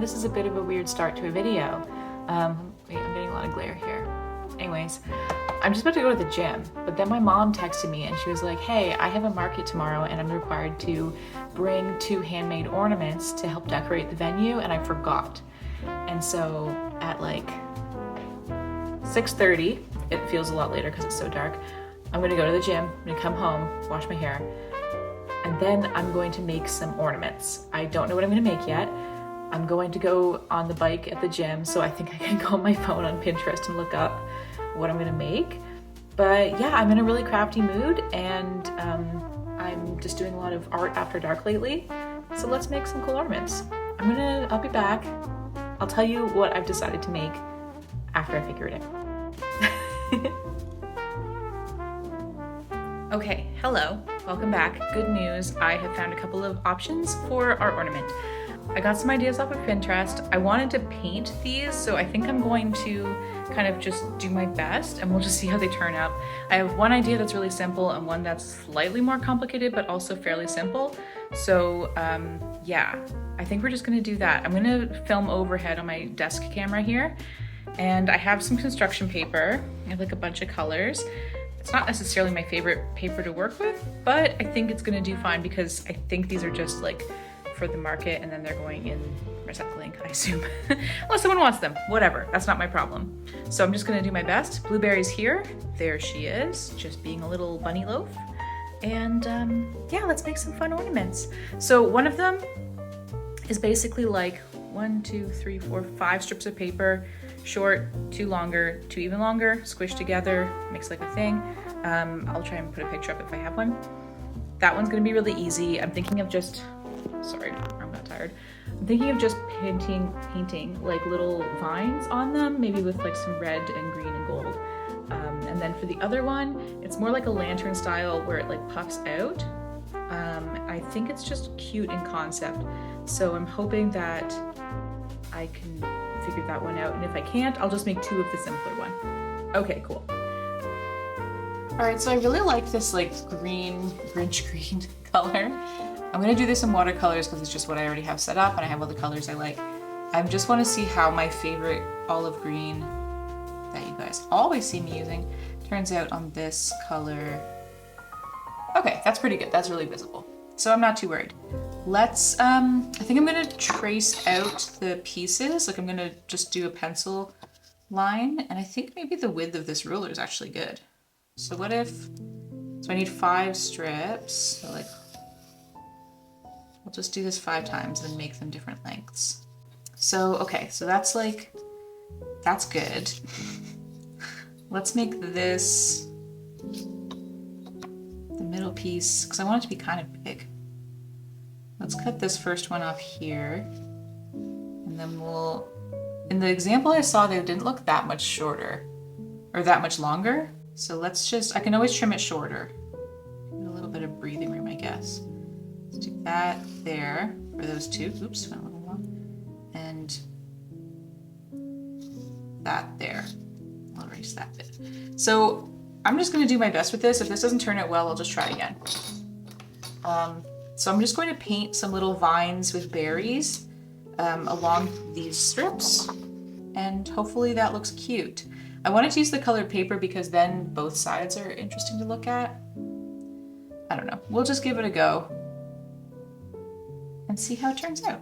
this is a bit of a weird start to a video. Wait, I'm getting a lot of glare here. Anyways, I'm just about to go to the gym, but then my mom texted me and she was like, hey, I have a market tomorrow and I'm required to bring 2 handmade ornaments to help decorate the venue, and I forgot. And so at like 6:30, it feels a lot later because it's so dark, I'm gonna go to the gym, I'm gonna come home, wash my hair, and then I'm going to make some ornaments. I don't know what I'm gonna make yet. I'm going to go on the bike at the gym, so I think I can go on my phone on Pinterest and look up what I'm gonna make. But yeah, I'm in a really crafty mood, and I'm just doing a lot of art after dark lately. So let's make some cool ornaments. I'll be back. I'll tell you what I've decided to make after I figure it out. Okay, hello, welcome back. Good news, I have found a couple of options for our ornament. I got some ideas off of Pinterest. I wanted to paint these, so I think I'm going to kind of just do my best and we'll just see how they turn out. I have one idea that's really simple and one that's slightly more complicated, but also fairly simple. So yeah, I think we're just gonna do that. I'm gonna film overhead on my desk camera here, and I have some construction paper. I have like a bunch of colors. It's not necessarily my favorite paper to work with, but I think it's gonna do fine because I think these are just like for the market and then they're going in recycling, I assume. Unless someone wants them, whatever, that's not my problem. So I'm just gonna do my best. Blueberry's here, there she is, just being a little bunny loaf. And yeah, let's make some fun ornaments. So one of them is basically like 1, 2, 3, 4, 5 strips of paper, short, 2 longer, 2 even longer, squished together, makes like a thing. I'll try and put a picture up if I have one. That one's gonna be really easy. I'm thinking of just, sorry, I'm not tired. I'm thinking of just painting like little vines on them, maybe with like some red and green and gold. And then for the other one, it's more like a lantern style where it like puffs out. I think it's just cute in concept. So I'm hoping that I can figure that one out. And if I can't, I'll just make 2 of the simpler one. Okay, cool. All right, so I really like this like green, Grinch green color. I'm gonna do this in watercolors because it's just what I already have set up and I have all the colors I like. I just wanna see how my favorite olive green that you guys always see me using turns out on this color. Okay, that's pretty good. That's really visible. So I'm not too worried. Let's, I think I'm gonna trace out the pieces. Like I'm gonna just do a pencil line, and I think maybe the width of this ruler is actually good. So what if, so I need 5 strips. So like, we'll just do this 5 times and make them different lengths. So, okay, so that's like, that's good. Let's make this the middle piece, because I want it to be kind of big. Let's cut this first one off here. And then we'll, in the example I saw, they didn't look that much shorter or that much longer. So let's just, I can always trim it shorter. Give it a little bit of breathing room, I guess. Let's do that there for those 2. Oops, went a little long. And that there. I'll erase that bit. So I'm just gonna do my best with this. If this doesn't turn out well, I'll just try again. So I'm just going to paint some little vines with berries along these strips, and hopefully that looks cute. I wanted to use the colored paper because then both sides are interesting to look at. I don't know. We'll just give it a go and see how it turns out.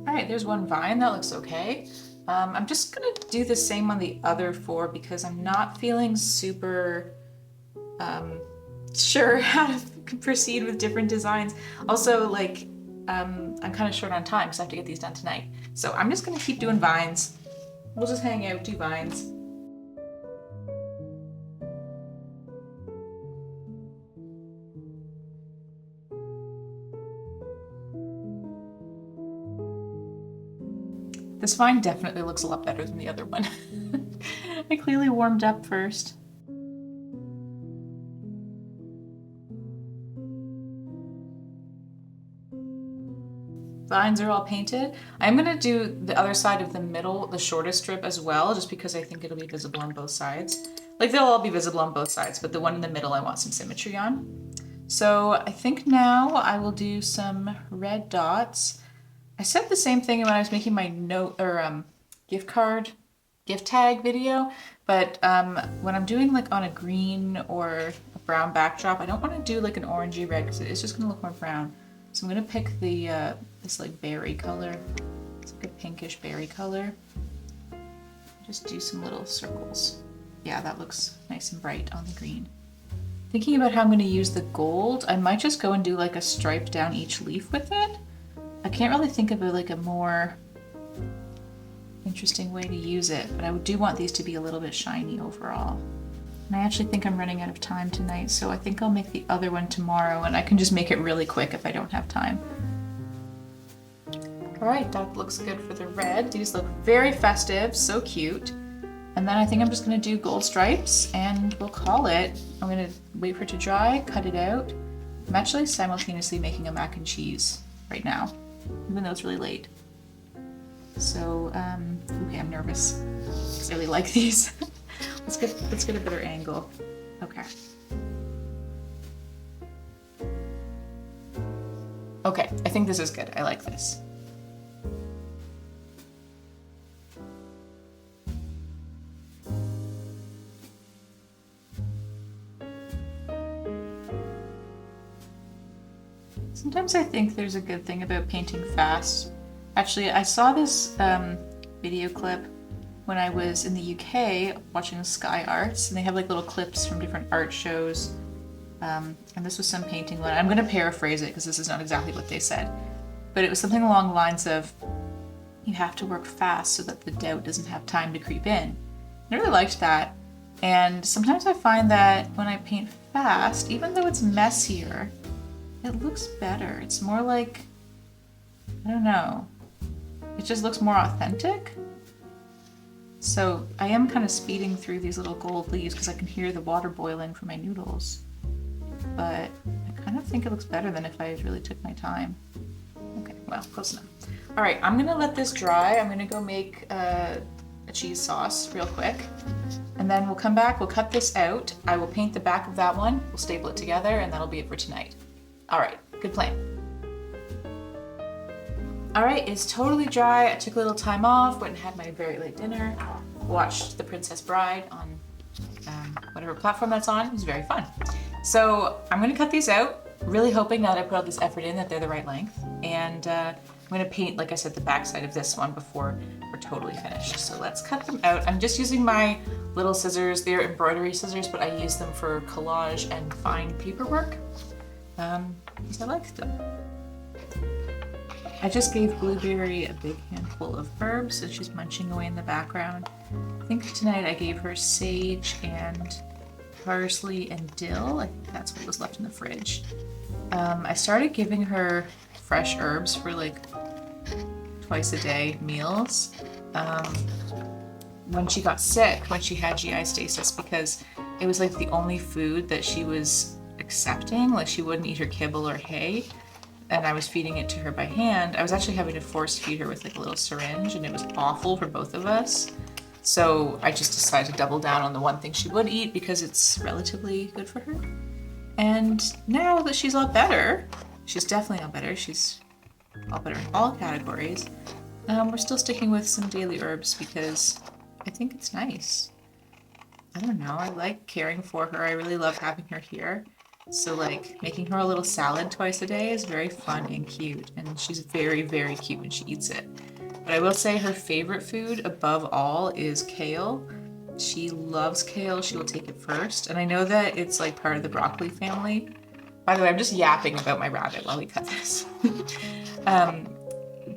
All right, there's one vine, that looks okay. I'm just gonna do the same on the other 4 because I'm not feeling super sure how to proceed with different designs. Also, like, I'm kind of short on time because I have to get these done tonight. So I'm just gonna keep doing vines. We'll just hang out, do vines. This vine definitely looks a lot better than the other one. I clearly warmed up first. vines are all painted. I'm gonna do the other side of the middle, the shortest strip as well, just because I think it'll be visible on both sides. Like they'll all be visible on both sides, but the one in the middle I want some symmetry on. So I think now I will do some red dots. I said the same thing when I was making my note or gift tag video, but when I'm doing like on a green or a brown backdrop, I don't want to do like an orangey red because it's just gonna look more brown. So I'm gonna pick the this like berry color. It's like a pinkish berry color. Just do some little circles. Yeah, that looks nice and bright on the green. Thinking about how I'm gonna use the gold, I might just go and do like a stripe down each leaf with it. I can't really think of like a more interesting way to use it, but I do want these to be a little bit shiny overall. And I actually think I'm running out of time tonight, so I think I'll make the other one tomorrow and I can just make it really quick if I don't have time. All right, that looks good for the red. These look very festive, so cute. And then I think I'm just gonna do gold stripes and we'll call it. I'm gonna wait for it to dry, cut it out. I'm actually simultaneously making a mac and cheese right now, even though it's really late. So, okay, I'm nervous. I really like these. Let's get a better angle. Okay. Okay, I think this is good. I like this. Sometimes I think there's a good thing about painting fast. Actually, I saw this video clip when I was in the UK watching Sky Arts, and they have like little clips from different art shows. And this was some painting one. I'm going to paraphrase it because this is not exactly what they said, but it was something along the lines of, you have to work fast so that the doubt doesn't have time to creep in. I really liked that. And sometimes I find that when I paint fast, even though it's messier, it looks better. It's more like, I don't know, it just looks more authentic. So I am kind of speeding through these little gold leaves because I can hear the water boiling for my noodles. But I kind of think it looks better than if I really took my time. Okay, well, close enough. All right, I'm gonna let this dry. I'm gonna go make a cheese sauce real quick. And then we'll come back, we'll cut this out. I will paint the back of that one, we'll staple it together, and that'll be it for tonight. All right, good plan. All right, it's totally dry. I took a little time off, went and had my very late dinner, watched The Princess Bride on whatever platform that's on. It was very fun. So I'm gonna cut these out, really hoping now that I put all this effort in that they're the right length. And I'm gonna paint, like I said, the back side of this one before we're totally finished. So let's cut them out. I'm just using my little scissors. They're embroidery scissors, but I use them for collage and fine paperwork because I like them. I just gave Blueberry a big handful of herbs, so she's munching away in the background. I think tonight I gave her sage and parsley and dill. I think that's what was left in the fridge. I started giving her fresh herbs for like twice a day meals when she got sick, when she had GI stasis, because it was like the only food that she was accepting. Like she wouldn't eat her kibble or hay. And I was feeding it to her by hand. I was actually having to force feed her with like a little syringe, and it was awful for both of us. So I just decided to double down on the one thing she would eat because it's relatively good for her. And now that she's a lot better, she's definitely a lot better. She's a lot better in all categories. We're still sticking with some daily herbs because I think it's nice. I don't know, I like caring for her. I really love having her here. So like making her a little salad twice a day is very fun and cute, and she's very, very cute when she eats it. But I will say her favorite food above all is kale. She loves kale. She will take it first. And I know that it's like part of the broccoli family. By the way, I'm just yapping about my rabbit while we cut this.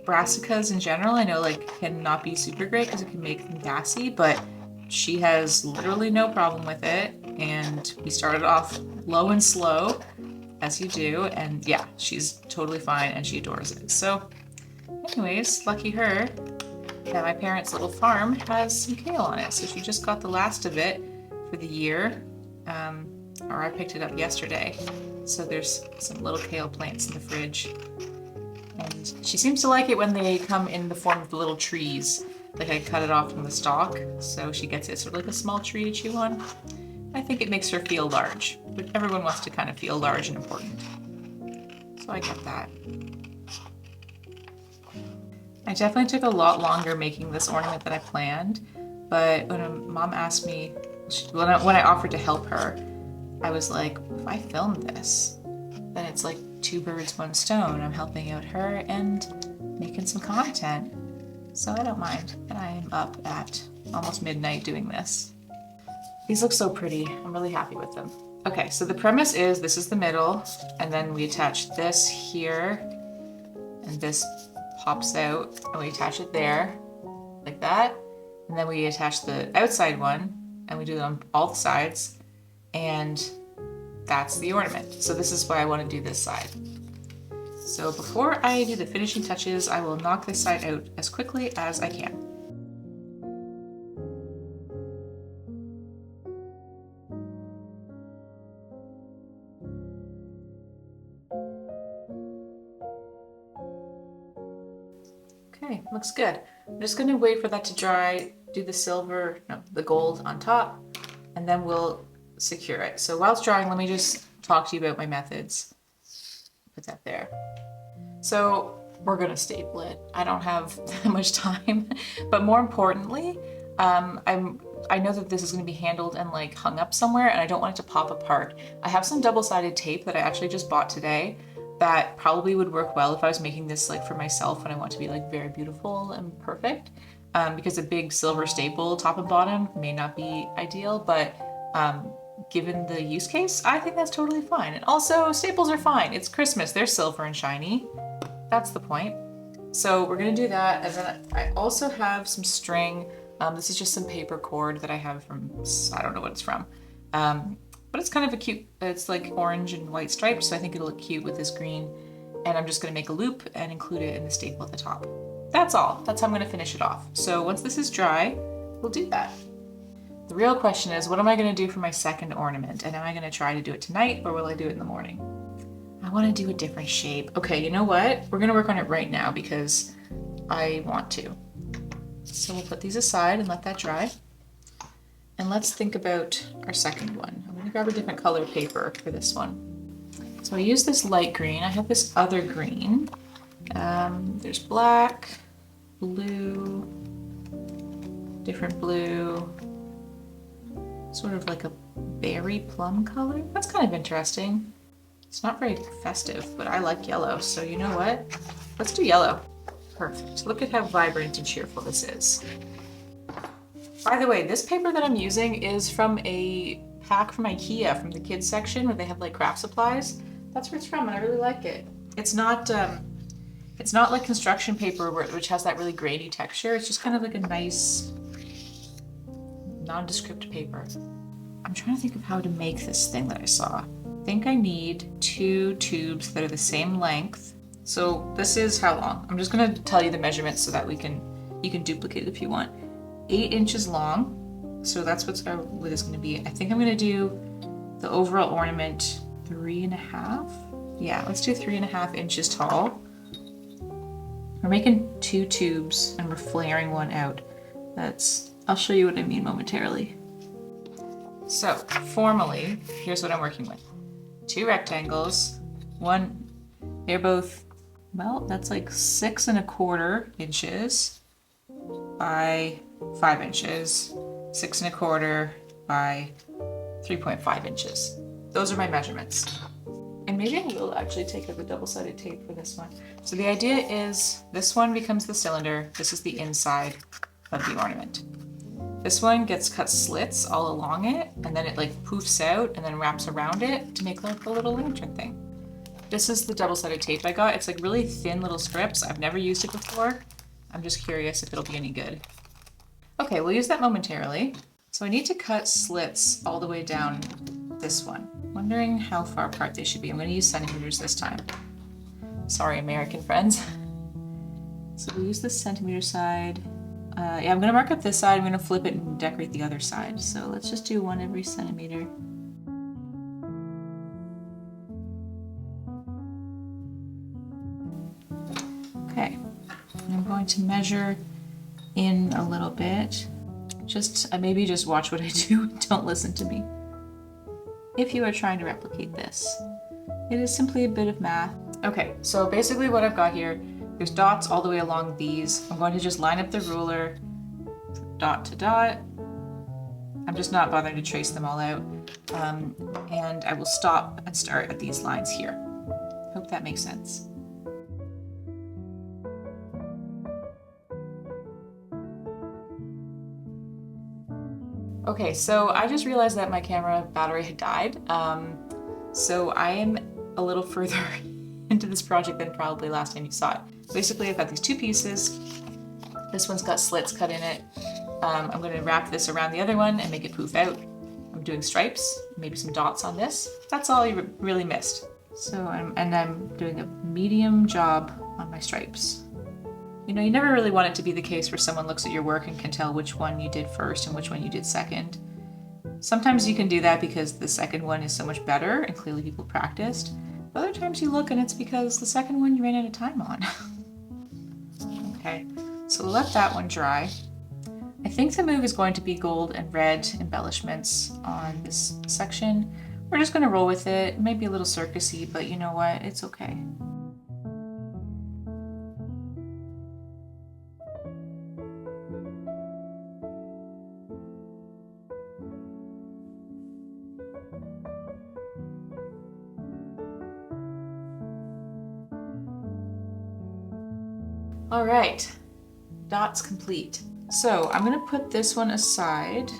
Brassicas in general, I know like cannot be super great because it can make them gassy, but she has literally no problem with it. And we started off low and slow, as you do, and yeah, she's totally fine and she adores it. So anyways, lucky her that my parents' little farm has some kale on it. So she just got the last of it for the year, or I picked it up yesterday. So there's some little kale plants in the fridge. And and she seems to like it when they come in the form of the little trees. Like I cut it off from the stalk, so she gets it sort of like a small tree to chew on. I think it makes her feel large, but everyone wants to kind of feel large and important. So I get that. I definitely took a lot longer making this ornament than I planned, but when Mom asked me, when I offered to help her, I was like, if I film this, then it's like 2 birds, 1 stone. I'm helping out her and making some content. So I don't mind, and I am up at almost midnight doing this. These look so pretty. I'm really happy with them. Okay, so the premise is this is the middle, and then we attach this here, and this pops out, and we attach it there, like that. And then we attach the outside one, and we do it on all the sides, and that's the ornament. So this is why I want to do this side. So before I do the finishing touches, I will knock this side out as quickly as I can. Okay, looks good. I'm just gonna wait for that to dry, do the gold on top, and then we'll secure it. So while it's drying, let me just talk to you about my methods. Put that there. So we're gonna staple it. I don't have that much time, but more importantly, I know that this is gonna be handled and like hung up somewhere, and I don't want it to pop apart. I have some double-sided tape that I actually just bought today that probably would work well if I was making this like for myself and I want to be like very beautiful and perfect. Because a big silver staple top and bottom may not be ideal, but given the use case, I think that's totally fine. And also, staples are fine. It's Christmas. They're silver and shiny. That's the point. So we're gonna do that. And then I also have some string. This is just some paper cord that I have from, I don't know what it's from. But it's kind of a cute, it's like orange and white stripes, so I think it'll look cute with this green. And I'm just gonna make a loop and include it in the staple at the top. That's all. That's how I'm gonna finish it off. So once this is dry, we'll do that. The real question is, what am I gonna do for my second ornament? And am I gonna try to do it tonight, or will I do it in the morning? I wanna do a different shape. Okay, you know what? We're gonna work on it right now because I want to. So we'll put these aside and let that dry. And let's think about our second one. I'm gonna grab a different color paper for this one. So I use this light green. I have this other green. There's black, blue, different blue, sort of like a berry plum color. That's kind of interesting. It's not very festive, but I like yellow. So you know what? Let's do yellow. Perfect. Look at how vibrant and cheerful this is. By the way, this paper that I'm using is from a pack from IKEA, from the kids section where they have like craft supplies. That's where it's from, and I really like it. It's not like construction paper which has that really grainy texture. It's just kind of like a nice nondescript paper. I'm trying to think of how to make this thing that I saw. I think I need 2 tubes that are the same length. So this is how long? I'm just gonna tell you the measurements so that you can duplicate it if you want. 8 inches long, so that's what it's going to be. I think I'm going to do the overall ornament 3.5. Yeah, let's do 3.5 inches tall. We're making 2 tubes and we're flaring one out. I'll show you what I mean momentarily. So formally, here's what I'm working with. 2 rectangles, they're both, well, that's like 6.25 inches by 5 inches, 6.25 by 3.5 inches. Those are my measurements. And maybe I will actually take up a double-sided tape for this one. So the idea is this one becomes the cylinder. This is the inside of the ornament. This one gets cut slits all along it, and then it like poofs out and then wraps around it to make like a little lantern thing. This is the double-sided tape I got. It's like really thin little strips. I've never used it before. I'm just curious if it'll be any good. Okay, we'll use that momentarily. So I need to cut slits all the way down this one. Wondering how far apart they should be. I'm going to use centimeters this time. Sorry, American friends. So we'll use the centimeter side. Yeah, I'm going to mark up this side. I'm going to flip it and decorate the other side. So let's just do 1 every centimeter. going to measure in a little bit. Maybe just watch what I do. Don't listen to me. If you are trying to replicate this, it is simply a bit of math. Okay, so basically what I've got here, there's dots all the way along these. I'm going to just line up the ruler, dot to dot. I'm just not bothering to trace them all out. And I will stop and start at these lines here. Hope that makes sense. Okay, so I just realized that my camera battery had died. So I am a little further into this project than probably last time you saw it. Basically, I've got these two pieces. This one's got slits cut in it. I'm going to wrap this around the other one and make it poof out. I'm doing stripes, maybe some dots on this. That's all you really missed. So I'm doing a medium job on my stripes. You know, you never really want it to be the case where someone looks at your work and can tell which one you did first and which one you did second. Sometimes you can do that because the second one is so much better and clearly people practiced. Other times you look and it's because the second one you ran out of time on. Okay, so we'll let that one dry. I think the move is going to be gold and red embellishments on this section. We're just going to roll with it. It might be a little circusy, but you know what? It's okay. All right, dots complete. So I'm gonna put this one aside,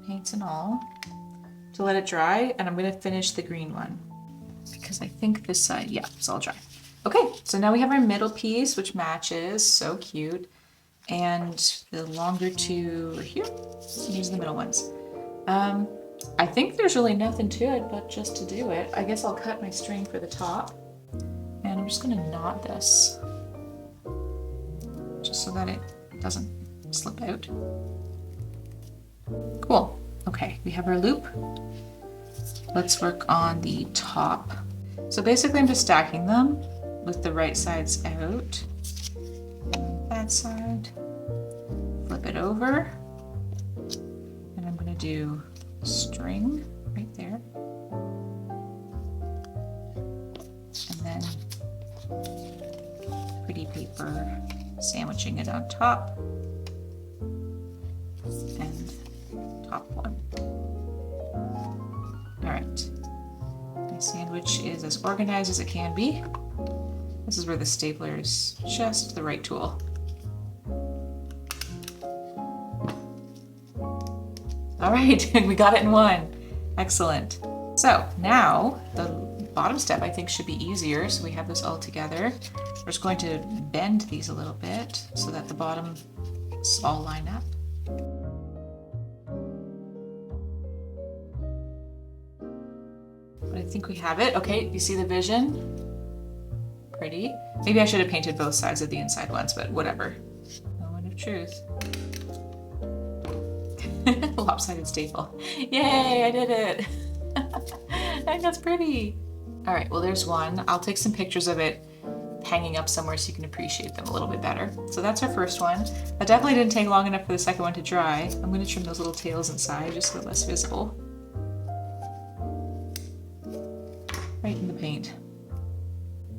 paints and all, to let it dry, and I'm gonna finish the green one because I think this side, yeah, it's all dry. Okay, so now we have our middle piece, which matches, so cute. And the longer two are here, these are the middle ones. I think there's really nothing to it, but just to do it, I guess I'll cut my string for the top, and I'm just gonna knot this, just so that it doesn't slip out. Cool. Okay, we have our loop. Let's work on the top. So basically I'm just stacking them with the right sides out. That side. Flip it over. And I'm gonna do a string right there. And then pretty paper sandwiching it on top and top one. All right, my sandwich is as organized as it can be. This is where the stapler is just the right tool. All right, we got it in one. Excellent. So now the bottom step I think should be easier. So we have this all together. We're just going to bend these a little bit so that the bottoms all line up. But I think we have it. Okay, you see the vision? Pretty. Maybe I should have painted both sides of the inside ones, but whatever. Moment of truth. Lopsided staple. Yay, I did it. I think that's pretty. All right, well there's one. I'll take some pictures of it hanging up somewhere so you can appreciate them a little bit better. So that's our first one. That definitely didn't take long enough for the second one to dry. I'm gonna trim those little tails inside just so they're less visible. Right in the paint.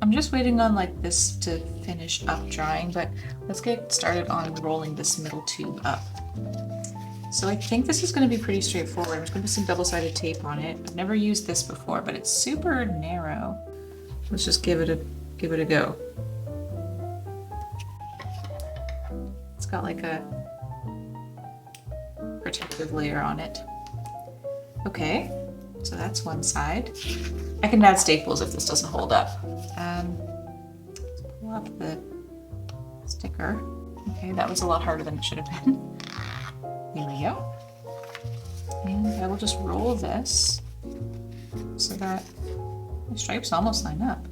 I'm just waiting on like this to finish up drying, but let's get started on rolling this middle tube up. So I think this is going to be pretty straightforward. I'm just going to put some double-sided tape on it. I've never used this before, but it's super narrow. Let's just give it a go. It's got like a protective layer on it. Okay, so that's one side. I can add staples if this doesn't hold up. Let's pull off the sticker. Okay, that was a lot harder than it should have been. There we go. And I will just roll this so that the stripes almost line up.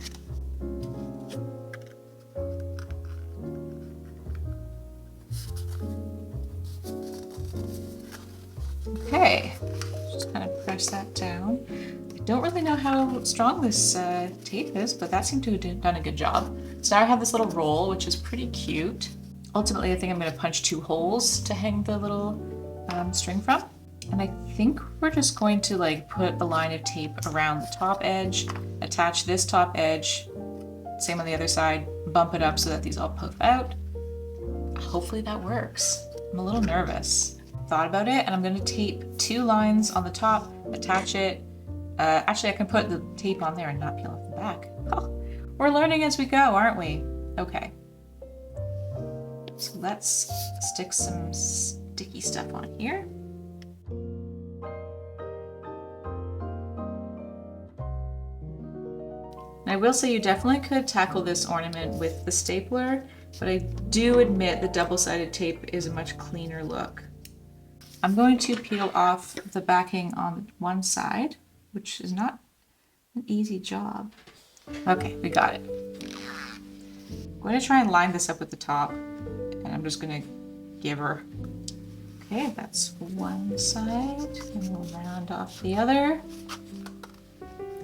Okay, just kind of press that down. I don't really know how strong this tape is, but that seemed to have done a good job. So now I have this little roll, which is pretty cute. Ultimately, I think I'm gonna punch 2 holes to hang the little string from. And I think we're just going to like put a line of tape around the top edge, attach this top edge, same on the other side, bump it up so that these all puff out. Hopefully that works. I'm a little nervous. Thought about it, and I'm gonna tape 2 lines on the top, attach it. Actually, I can put the tape on there and not peel off the back. Oh, we're learning as we go, aren't we? Okay. So let's stick some sticky stuff on here. And I will say you definitely could tackle this ornament with the stapler, but I do admit the double-sided tape is a much cleaner look. I'm going to peel off the backing on one side, which is not an easy job. Okay, we got it. I'm going to try and line this up with the top, and I'm just going to give her. Okay, that's one side, and we'll round off the other.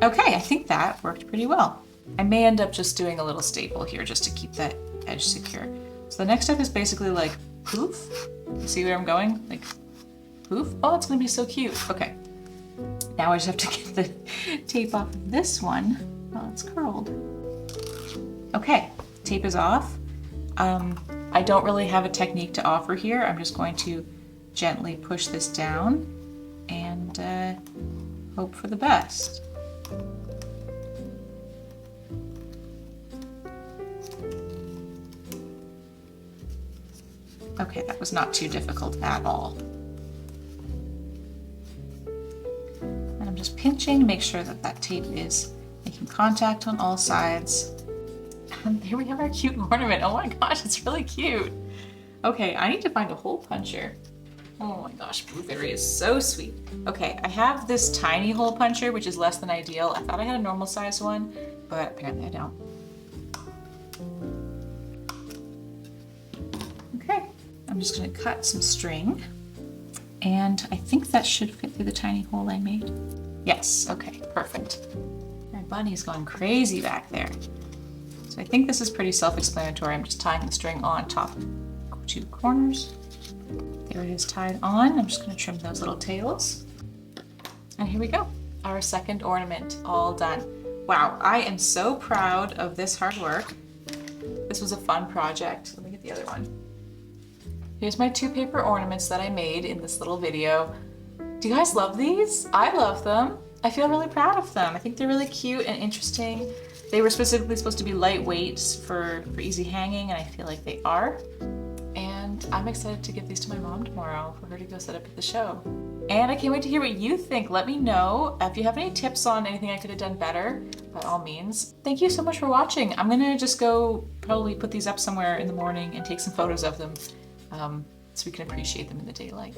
Okay, I think that worked pretty well. I may end up just doing a little staple here just to keep that edge secure. So the next step is basically like poof. You see where I'm going? Like poof. Oh, it's gonna be so cute. Okay. Now I just have to get the tape off of this one while it's curled. Okay, tape is off. I don't really have a technique to offer here. I'm just going to gently push this down and hope for the best. Okay, that was not too difficult at all. And I'm just pinching to make sure that that tape is making contact on all sides. And here we have our cute ornament. Oh my gosh, it's really cute. Okay, I need to find a hole puncher. Oh my gosh, Blueberry is so sweet. Okay, I have this tiny hole puncher, which is less than ideal. I thought I had a normal size one, but apparently I don't. Okay, I'm just gonna cut some string, and I think that should fit through the tiny hole I made. Yes, okay, perfect. My bunny's going crazy back there. So I think this is pretty self-explanatory. I'm just tying the string on top 2 corners. There it is tied on. I'm just gonna trim those little tails. And here we go. Our second ornament all done. Wow, I am so proud of this hard work. This was a fun project. Let me get the other one. Here's my 2 paper ornaments that I made in this little video. Do you guys love these? I love them. I feel really proud of them. I think they're really cute and interesting. They were specifically supposed to be lightweight for easy hanging, and I feel like they are. And I'm excited to give these to my mom tomorrow for her to go set up at the show. And I can't wait to hear what you think. Let me know if you have any tips on anything I could have done better, by all means. Thank you so much for watching. I'm gonna just go probably put these up somewhere in the morning and take some photos of them so we can appreciate them in the daylight.